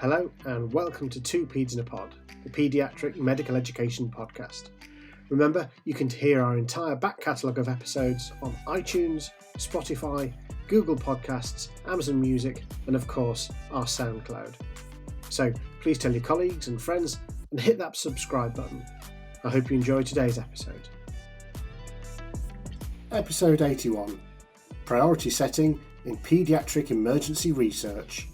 Hello and welcome to Two Paeds in a Pod, the paediatric medical education podcast. Remember, you can hear our entire back catalogue of episodes on iTunes, Spotify, Google Podcasts, Amazon Music, and of course, our SoundCloud. So please tell your colleagues and friends and hit that subscribe button. I hope you enjoy today's episode. Episode 81, Priority Setting in Paediatric Emergency Research.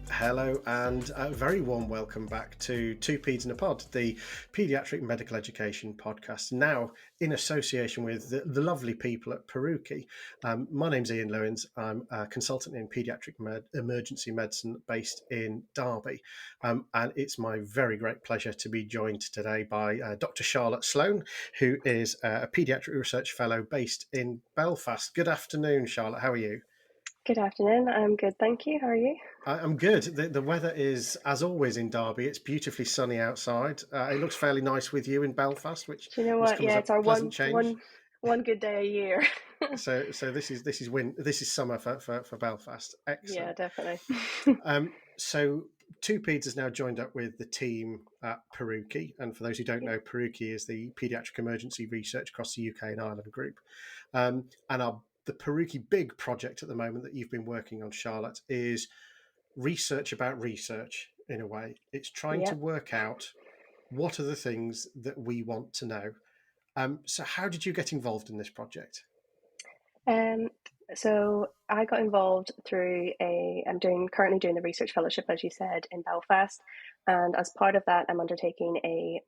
Hello and a very warm welcome back to Two Peds in a Pod, the paediatric medical education podcast, now in association with the lovely people at PERUKI. My name's Ian Lewins. I'm a consultant in paediatric emergency medicine based in Derby. And it's my very great pleasure to be joined today by Dr Charlotte Sloane, who is a paediatric research fellow based in Belfast. Good afternoon, Charlotte. How are you? Good afternoon. I'm good, thank you. How are you? I'm good. The weather is, as always, in Derby. It's beautifully sunny outside. It looks fairly nice with you in Belfast, which Do you know what? Yeah, it's our one good day a year. So this is summer for Belfast. Excellent. Yeah, definitely. So Two Peds has now joined up with the team at PERUKI, and for those who don't know, PERUKI is the Paediatric Emergency Research across the UK and Ireland group, and the PERUKI big project at the moment that you've been working on, Charlotte, is research about research in a way. It's trying to work out what are the things that we want to know. So how did you get involved in this project? So I got involved through I'm currently doing the research fellowship, as you said, in Belfast. And as part of that, I'm undertaking a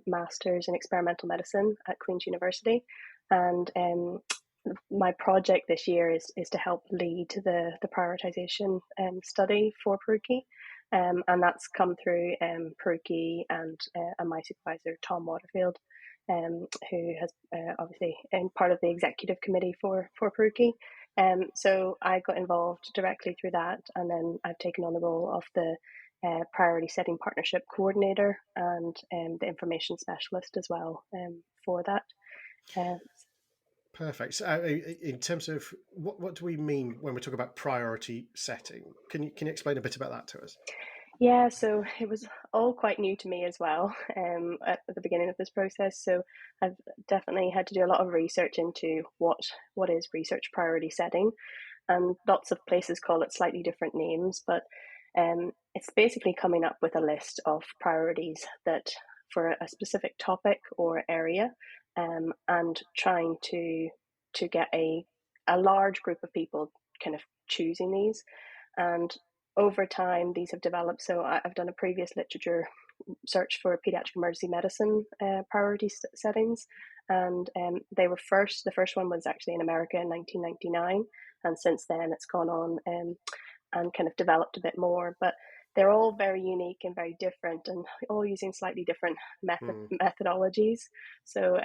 master's in experimental medicine at Queen's University. And my project this year is to help lead the prioritization study for PERUKI, and that's come through PERUKI and my supervisor Tom Waterfield, who has obviously been part of the executive committee for PERUKI. So I got involved directly through that, and then I've taken on the role of the priority setting partnership coordinator and the information specialist as well for that. Perfect. So, in terms of what do we mean when we talk about priority setting? Can you explain a bit about that to us? Yeah, so it was all quite new to me as well at the beginning of this process. So I've definitely had to do a lot of research into what is research priority setting, and lots of places call it slightly different names, but it's basically coming up with a list of priorities that for a specific topic or area, and trying to get a large group of people kind of choosing these. And over time, these have developed. So I've done a previous literature search for pediatric emergency medicine priority settings, and the first one was actually in America in 1999, and since then it's gone on and kind of developed a bit more. But they're all very unique and very different, and all using slightly different methodologies. So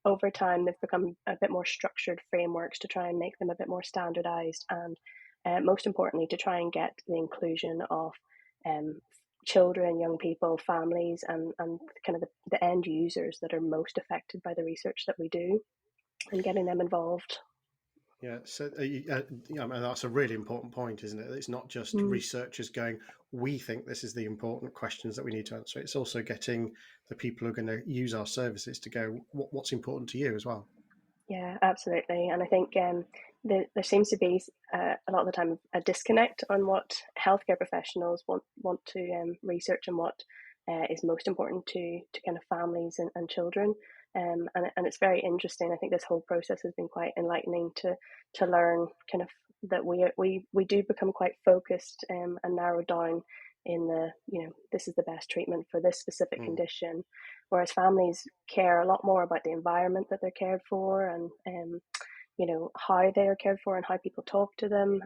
over time, they've become a bit more structured frameworks to try and make them a bit more standardized, and most importantly, to try and get the inclusion of children, young people, families, and kind of the end users that are most affected by the research that we do, and getting them involved. Yeah, so that's a really important point, isn't it? It's not just researchers going, we think this is the important questions that we need to answer. It's also getting the people who are going to use our services to go, what's important to you as well. Yeah, absolutely. And I think there seems to be a lot of the time a disconnect on what healthcare professionals want to research and what is most important to kind of families and children. And it's very interesting. I think this whole process has been quite enlightening to learn kind of that we do become quite focused and narrowed down in this is the best treatment for this specific condition, whereas families care a lot more about the environment that they're cared for, and how they are cared for and how people talk to them,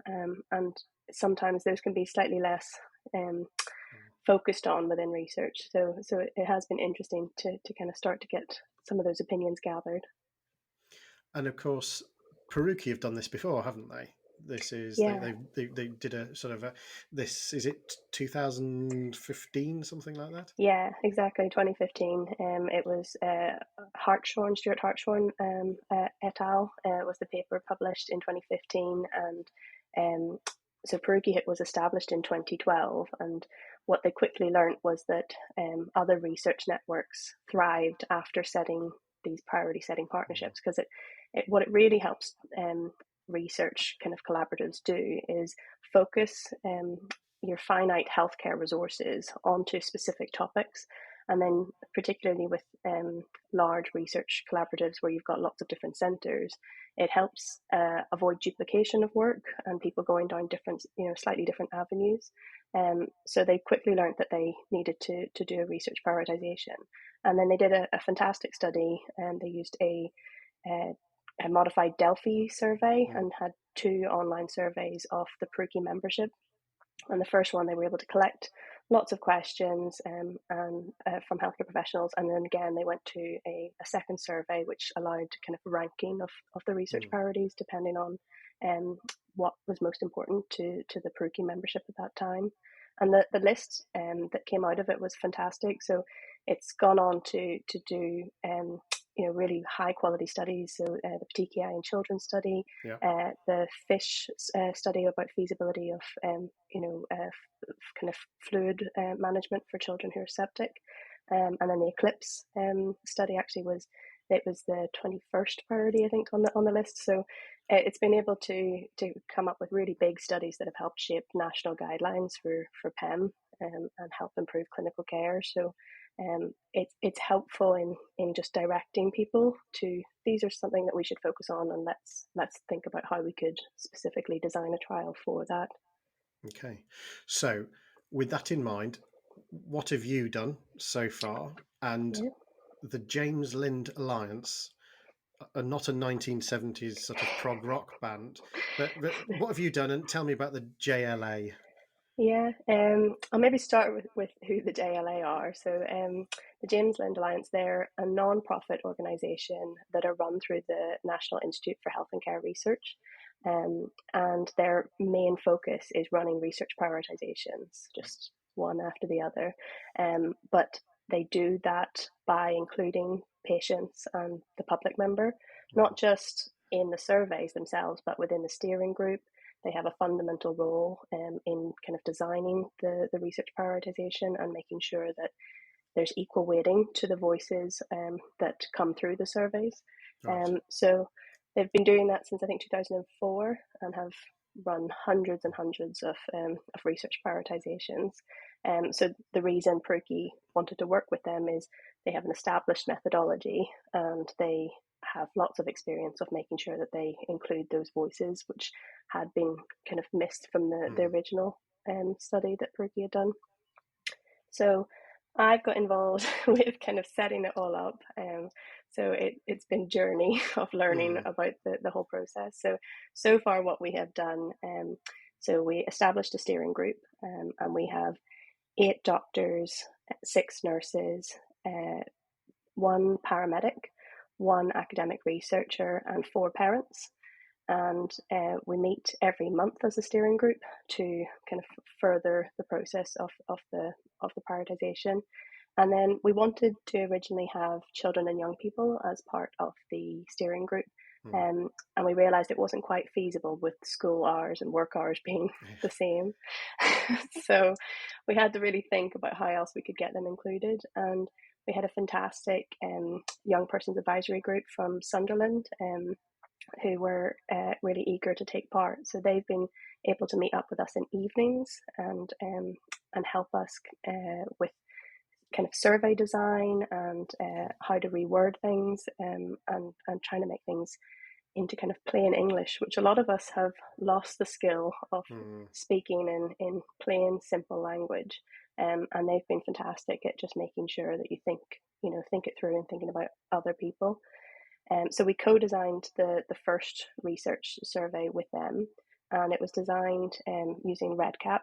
and sometimes those can be slightly less focused on within research. So it has been interesting to kind of start to get some of those opinions gathered. And of course, PERUKI have done this before, haven't they? This is Yeah, they did a sort of a, this is it 2015, something like that. yeah, exactly. 2015. It was Stuart Hartshorn, et al. Was the paper published in 2015, and so PERUKI was established in 2012. And what they quickly learned was that other research networks thrived after setting these priority setting partnerships, because what it really helps research kind of collaboratives do is focus your finite healthcare resources onto specific topics. And then, particularly with large research collaboratives where you've got lots of different centres, it helps avoid duplication of work and people going down different, slightly different avenues. So they quickly learned that they needed to do a research prioritisation. And then they did a fantastic study, and they used a modified Delphi survey and had 2 online surveys of the PERUKI membership. And the first one, they were able to collect lots of questions and from healthcare professionals. And then again, they went to a second survey, which allowed kind of ranking of the research priorities depending on what was most important to the PERUKI membership at that time. And the list that came out of it was fantastic. So it's gone on to do really high quality studies. So the petechiae in children study, the fish study about feasibility of kind of fluid management for children who are septic, and then the Eclipse study actually was the 21st priority, I think, on the list. So it's been able to come up with really big studies that have helped shape national guidelines for PEM and help improve clinical care. So it's helpful in just directing people to, these are something that we should focus on, and let's think about how we could specifically design a trial for that. Okay, so with that in mind, what have you done so far? And Yeah. the James Lind Alliance are not a 1970s sort of prog rock band, but what have you done? And tell me about the JLA. Yeah, I'll maybe start with who the JLA are. So, the James Lind Alliance, they're a non-profit organisation that are run through the National Institute for Health and Care Research, and their main focus is running research prioritisations, just one after the other. But they do that by including patients and the public member, not just in the surveys themselves, but within the steering group. They have a fundamental role in kind of designing the research prioritization and making sure that there's equal weighting to the voices that come through the surveys. Right. So they've been doing that since, I think, 2004, and have run hundreds and hundreds of research prioritizations. So the reason PERUKI wanted to work with them is they have an established methodology, and they have lots of experience of making sure that they include those voices, which had been kind of missed from the original study that PERUKI had done. So I've got involved with kind of setting it all up. So it's been a journey of learning about the whole process. So far what we have done, so we established a steering group, and we have 8 doctors, 6 nurses, 1 paramedic, 1 academic researcher, and 4 parents. And we meet every month as a steering group to kind of further the process of the prioritization. And then we wanted to originally have children and young people as part of the steering group. And we realized it wasn't quite feasible with school hours and work hours being the same. So we had to really think about how else we could get them included. And we had a fantastic young persons advisory group from Sunderland, who were really eager to take part. So they've been able to meet up with us in evenings and help us with kind of survey design and how to reword things, and trying to make things into kind of plain English, which a lot of us have lost the skill of speaking in plain, simple language. And they've been fantastic at just making sure that you think it through and thinking about other people. So we co-designed the first research survey with them, and it was designed using REDCap.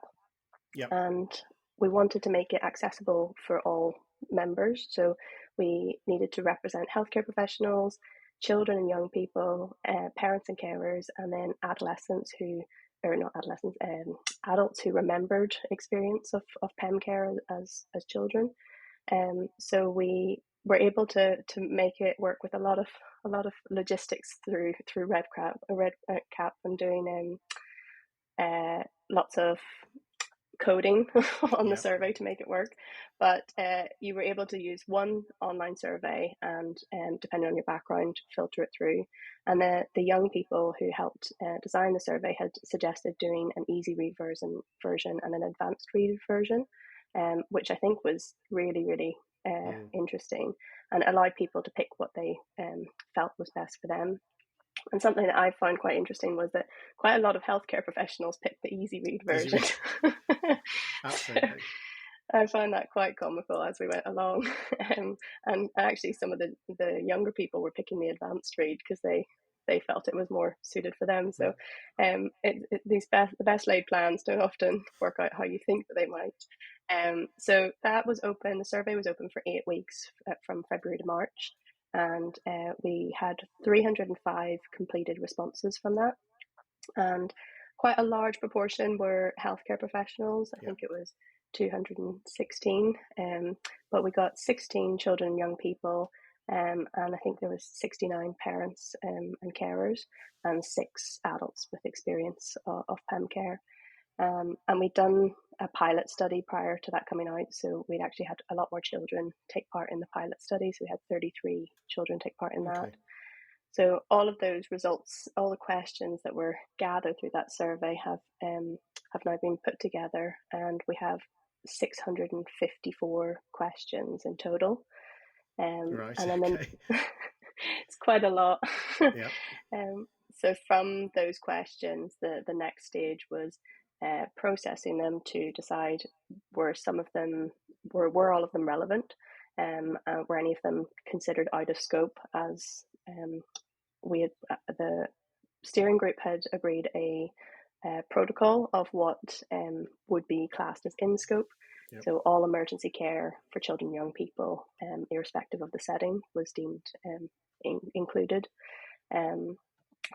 Yep. And we wanted to make it accessible for all members. So we needed to represent healthcare professionals, children and young people, parents and carers, and then adolescents who, or not adolescents, adults who remembered experience of PEM care as children. So we were able to make it work with a lot of logistics through Red Cap, and doing lots of coding on the Yeah. survey to make it work. But you were able to use one online survey, and depending on your background, filter it through. And the young people who helped design the survey had suggested doing an easy read version and an advanced read version, which I think was really, really interesting, and allowed people to pick what they felt was best for them. And something that I found quite interesting was that quite a lot of healthcare professionals picked the easy read Easy version. read. Absolutely. I found that quite comical as we went along. And actually some of the younger people were picking the advanced read because they felt it was more suited for them. So the best laid plans don't often work out how you think that they might. So that was open. The survey was open for 8 weeks from February to March. And we had 305 completed responses from that. And quite a large proportion were healthcare professionals. I think it was 216, but we got 16 children and young people, and I think there was 69 parents and carers, and 6 adults with experience of PEM care. And we'd done a pilot study prior to that coming out, so we'd actually had a lot more children take part in the pilot study. So we had 33 children take part in that. So all of those results, all the questions that were gathered through that survey have now been put together, and we have 654 questions in total. Right. And then Okay. it's quite a lot. Yeah. So from those questions, the next stage was processing them to decide were all of them relevant, were any of them considered out of scope, as we had the steering group had agreed a protocol of what would be classed as in scope. Yep. So all emergency care for children and young people, irrespective of the setting, was deemed included.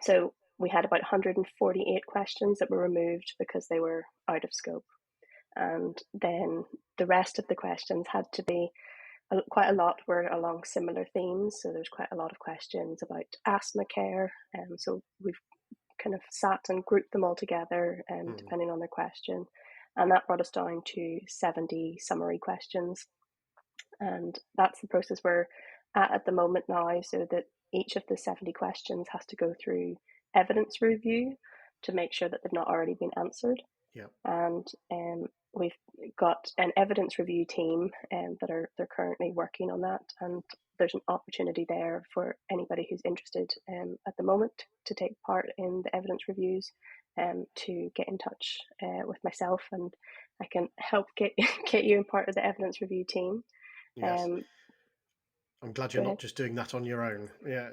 So we had about 148 questions that were removed because they were out of scope. And then the rest of the questions had to be, quite a lot were along similar themes. So there's quite a lot of questions about asthma care. So we've kind of sat and grouped them all together, depending on their question. And that brought us down to 70 summary questions. And that's the process we're at the moment now, so that each of the 70 questions has to go through evidence review to make sure that they've not already been answered. Yeah. And we've got an evidence review team they're currently working on that, and there's an opportunity there for anybody who's interested at the moment to take part in the evidence reviews, to get in touch with myself, and I can help get you in part of the evidence review team. Yes. I'm glad you're not just doing that on your own. Yeah,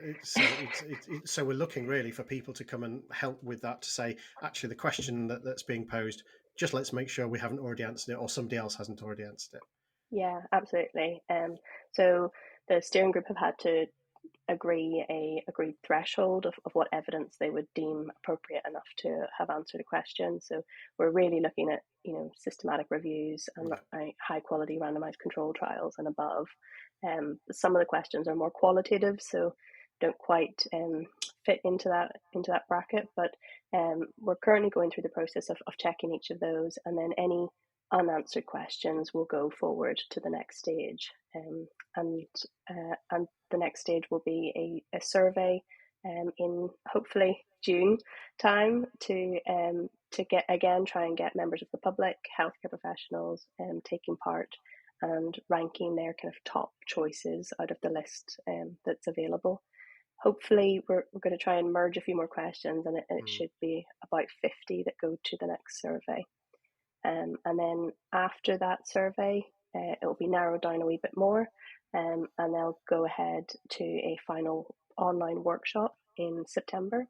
so we're looking really for people to come and help with that, to say, actually, the question that's being posed, just let's make sure we haven't already answered it, or somebody else hasn't already answered it. Yeah, absolutely. So the steering group have had to agree a agreed threshold of what evidence they would deem appropriate enough to have answered a question. So we're really looking at systematic reviews and high quality randomized control trials and above. Some of the questions are more qualitative, so don't quite fit into that bracket, but we're currently going through the process of checking each of those, and then any unanswered questions will go forward to the next stage. And the next stage will be a survey in hopefully June time to try and get members of the public, healthcare professionals, taking part and ranking their kind of top choices out of the list that's available. Hopefully we're going to try and merge a few more questions, and it should be about 50 that go to the next survey. And then after that survey, it will be narrowed down a wee bit more, and they'll go ahead to a final online workshop in September.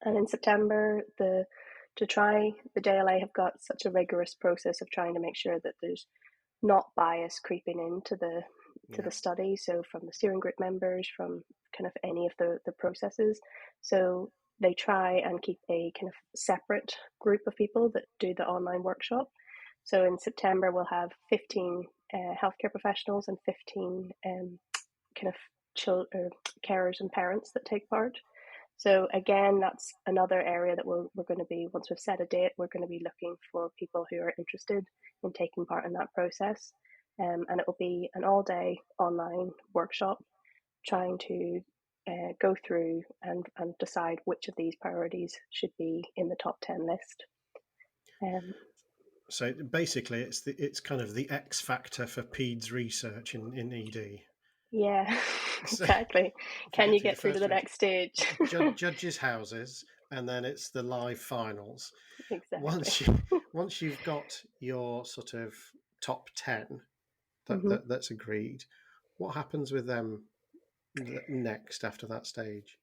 And in September, the JLA have got such a rigorous process of trying to make sure that there's not bias creeping into to Yeah. the study. So from the steering group members, from kind of any of the processes. So they try and keep a kind of separate group of people that do the online workshop. So in September, we'll have 15 healthcare professionals and 15 kind of carers and parents that take part. So again, that's another area that we're going to be, once we've set a date, we're going to be looking for people who are interested in taking part in that process. And it will be an all-day online workshop trying to go through and decide which of these priorities should be in the top 10 list. So basically, it's kind of the X factor for PEDS research in ED. Yeah, So exactly. if you Can get you through the get through to first the round, next stage? judges' houses, and then it's the live finals. Exactly. Once you've got your sort of top 10 Hmm. that's agreed, what happens with them next after that stage?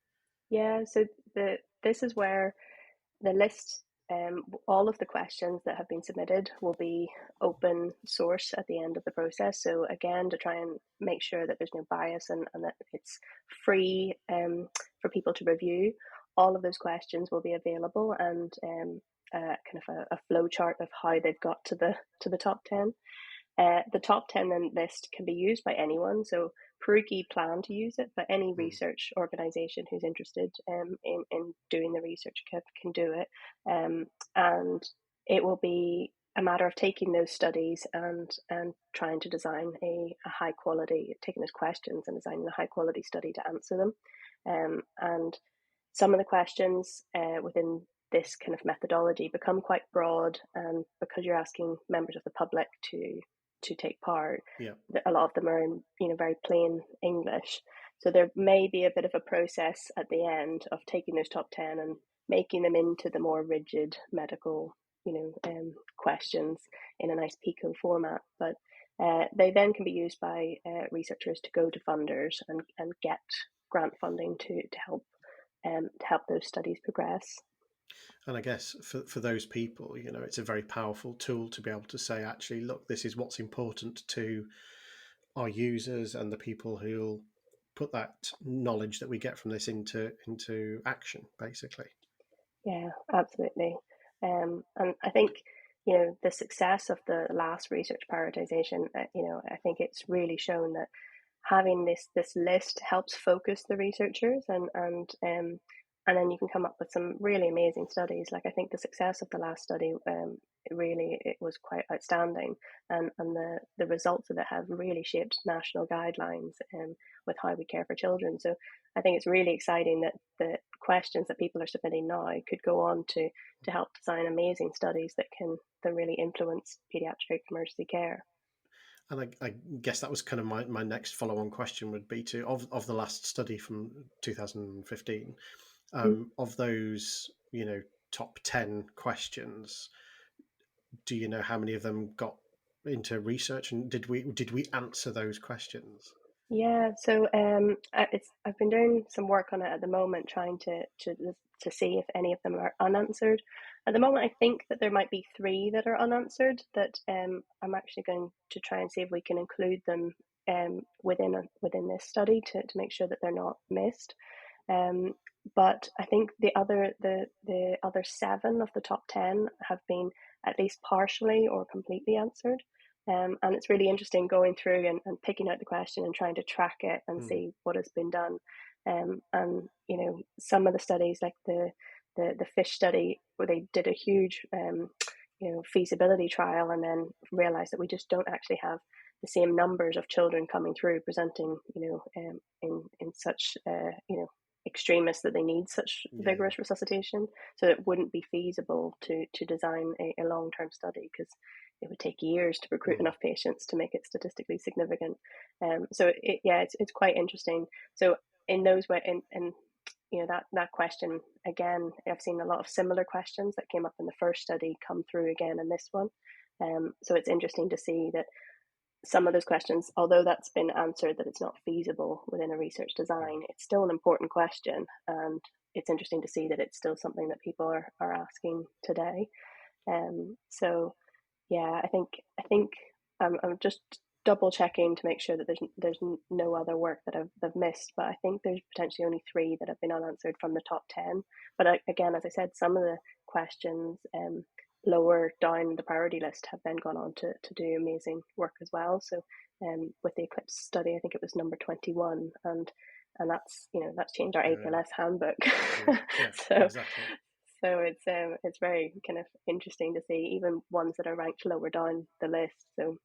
Yeah, so this is where the list, all of the questions that have been submitted will be open source at the end of the process. So again, to try and make sure that there's no bias and that it's free for people to review, all of those questions will be available, and kind of a flow chart of how they've got to the top 10. The top 10 then list can be used by anyone. So PERUKI plan to use it, but any research organisation who's interested in doing the research can do it. And it will be a matter of taking those studies and trying to design a high quality, taking those questions and designing a high quality study to answer them. And some of the questions within this kind of methodology become quite broad, and because you're asking members of the public to take part, Yeah. a lot of them are in very plain English. So there may be a bit of a process at the end of taking those top 10 and making them into the more rigid medical questions in a nice PICO format. But they then can be used by researchers to go to funders and get grant funding to help those studies progress. And I guess for those people, it's a very powerful tool to be able to say, actually, look, this is what's important to our users and the people who'll put that knowledge that we get from this into action, basically. Yeah, absolutely. And I think, the success of the last research prioritization, I think it's really shown that having this list helps focus the researchers, and then you can come up with some really amazing studies. Like, I think the success of the last study, it was quite outstanding, and the results of it have really shaped national guidelines with how we care for children. So I think it's really exciting that the questions that people are submitting now could go on to help design amazing studies that can then really influence pediatric emergency care. And I guess that was kind of my next follow-on question would be of the last study from 2015, Mm. of those, top 10 questions, do you know how many of them got into research, and did we answer those questions? Yeah, so I've been doing some work on it at the moment, trying to see if any of them are unanswered. At the moment, I think that there might be three that are unanswered. That I'm actually going to try and see if we can include them within this study to make sure that they're not missed. Um, but I think the other seven of the top 10 have been at least partially or completely answered. And it's really interesting going through and picking out the question and trying to track it and Mm. see what has been done. And some of the studies, like the fish study, where they did a huge feasibility trial and then realized that we just don't actually have the same numbers of children coming through presenting, in such extremists that they need such Yeah. vigorous resuscitation. So it wouldn't be feasible to design a long term study, because it would take years to recruit Mm. enough patients to make it statistically significant. It's quite interesting. So in those way, and that question again, I've seen a lot of similar questions that came up in the first study come through again in this one. So it's interesting to see that some of those questions, although that's been answered that it's not feasible within a research Mm. design, it's still an important question, and it's interesting to see that it's still something that people are asking today. So yeah, I think I'm just double checking to make sure that there's no other work that I've missed, but I think there's potentially only three that have been unanswered from the top 10. But again, as I said, some of the questions lower down the priority list have then gone on to do amazing work as well. So with the Eclipse study, I think it was number 21, and that's, that's changed our Yeah, APLS handbook. yeah, so exactly. so it's very kind of interesting to see even ones that are ranked lower down the list. So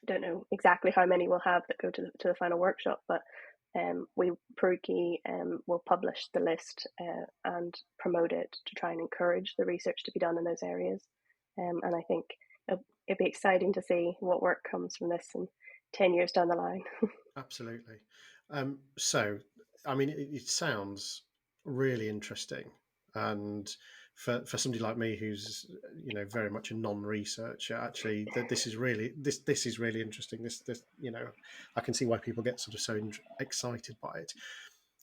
don't know exactly how many we'll have that go to the final workshop, but we PERUKI will publish the list and promote it to try and encourage the research to be done in those areas. And I think it'd be exciting to see what work comes from this in 10 years down the line. Absolutely. So, I mean, it sounds really interesting, and for somebody like me who's very much a non-researcher, actually, that this is really interesting. This I can see why people get sort of so excited by it.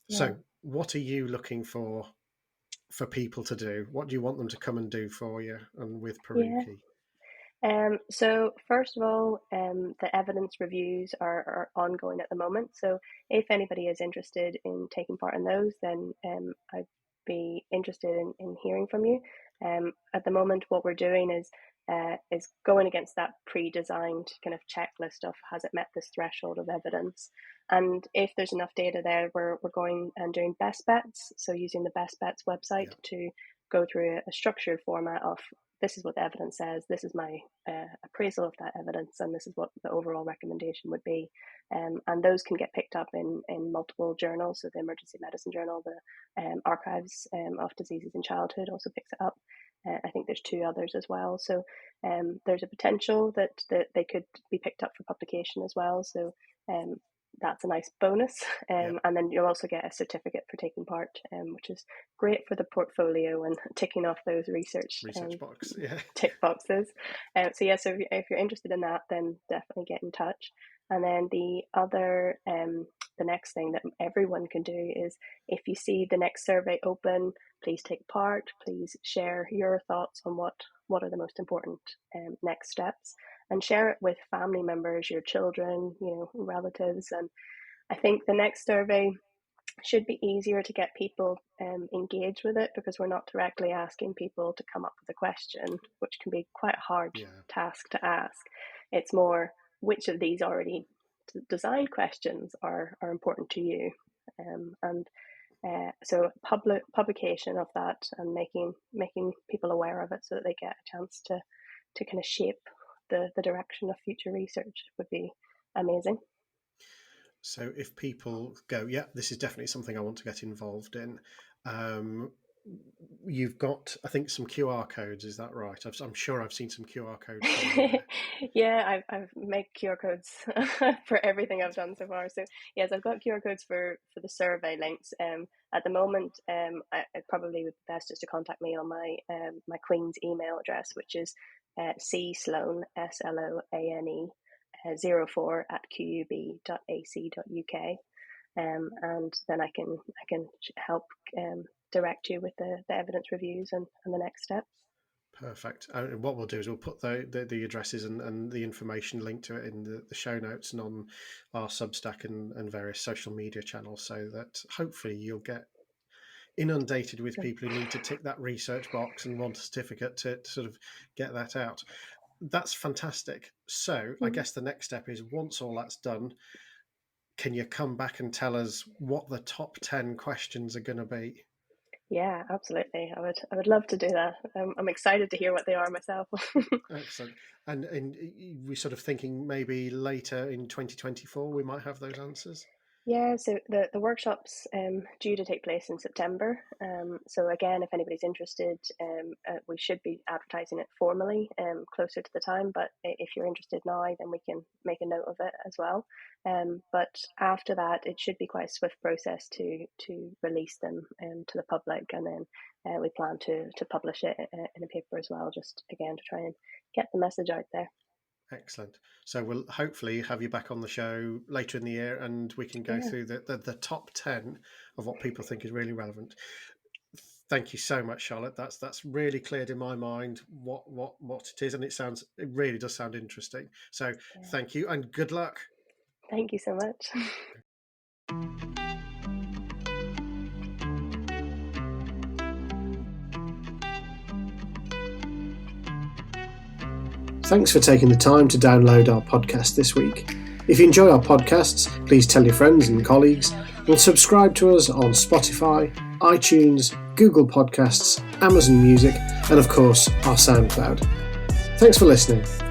Yeah. So, what are you looking for people to do? What do you want them to come and do for you and with Yeah. Peruki? So first of all, the evidence reviews are ongoing at the moment. So if anybody is interested in taking part in those, then I'd be interested in hearing from you. At the moment, what we're doing is going against that pre-designed kind of checklist of has it met this threshold of evidence, and if there's enough data there, we're going and doing best bets. So using the best bets website Yeah, to go through a structured format of this is what the evidence says, this is my appraisal of that evidence, and this is what the overall recommendation would be. And those can get picked up in multiple journals. So the Emergency Medicine Journal, the Archives of Diseases in Childhood also picks it up. I think there's two others as well. So there's a potential that they could be picked up for publication as well. So um, that's a nice bonus. yeah, And then you'll also get a certificate for taking part, which is great for the portfolio and ticking off those research research box. Yeah, tick boxes. So yeah, so if you're interested in that, then definitely get in touch. And then the next thing that everyone can do is if you see the next survey open, please take part. Please share your thoughts on what are the most important next steps, and share it with family members, your children, relatives. And I think the next survey should be easier to get people engaged with it, because we're not directly asking people to come up with a question, which can be quite a hard yeah. task to ask. It's more which of these already designed questions are important to you, and so publication of that and making people aware of it so that they get a chance to kind of shape the direction of future research would be amazing. So if people go, yeah, this is definitely something I want to get involved in, um, you've got, I think, some QR codes. Is that right? I'm sure I've seen some QR codes somewhere. Yeah, I've made QR codes for everything I've done so far. So yes, I've got QR codes for the survey links. At the moment, it probably would be best just to contact me on my Queen's email address, which is C Sloane SLOANE 04 at qub.ac.uk. And then I can help direct you with the evidence reviews and the next steps. Perfect. And what we'll do is we'll put the addresses and the information linked to it in the show notes and on our Substack and various social media channels, so that hopefully you'll get inundated with people who need to tick that research box and want a certificate to sort of get that out. That's fantastic. So I guess the next step is, once all that's done, can you come back and tell us what the top 10 questions are going to be? Yeah, absolutely. I would love to do that. I'm excited to hear what they are myself. Excellent. And we're sort of thinking maybe later in 2024 we might have those answers. Yeah, so the workshop's due to take place in September. So again, if anybody's interested, we should be advertising it formally closer to the time. But if you're interested now, then we can make a note of it as well. But after that, it should be quite a swift process to release them to the public, and then we plan to publish it in a paper as well, just again to try and get the message out there. Excellent. So we'll hopefully have you back on the show later in the year, and we can go Yeah. through the top 10 of what people think is really relevant. Thank you so much, Charlotte. That's really cleared in my mind what it is, and it really does sound interesting. So Yeah. thank you and good luck. Thank you so much. Thanks for taking the time to download our podcast this week. If you enjoy our podcasts, please tell your friends and colleagues, and subscribe to us on Spotify, iTunes, Google Podcasts, Amazon Music, and of course our SoundCloud. Thanks for listening.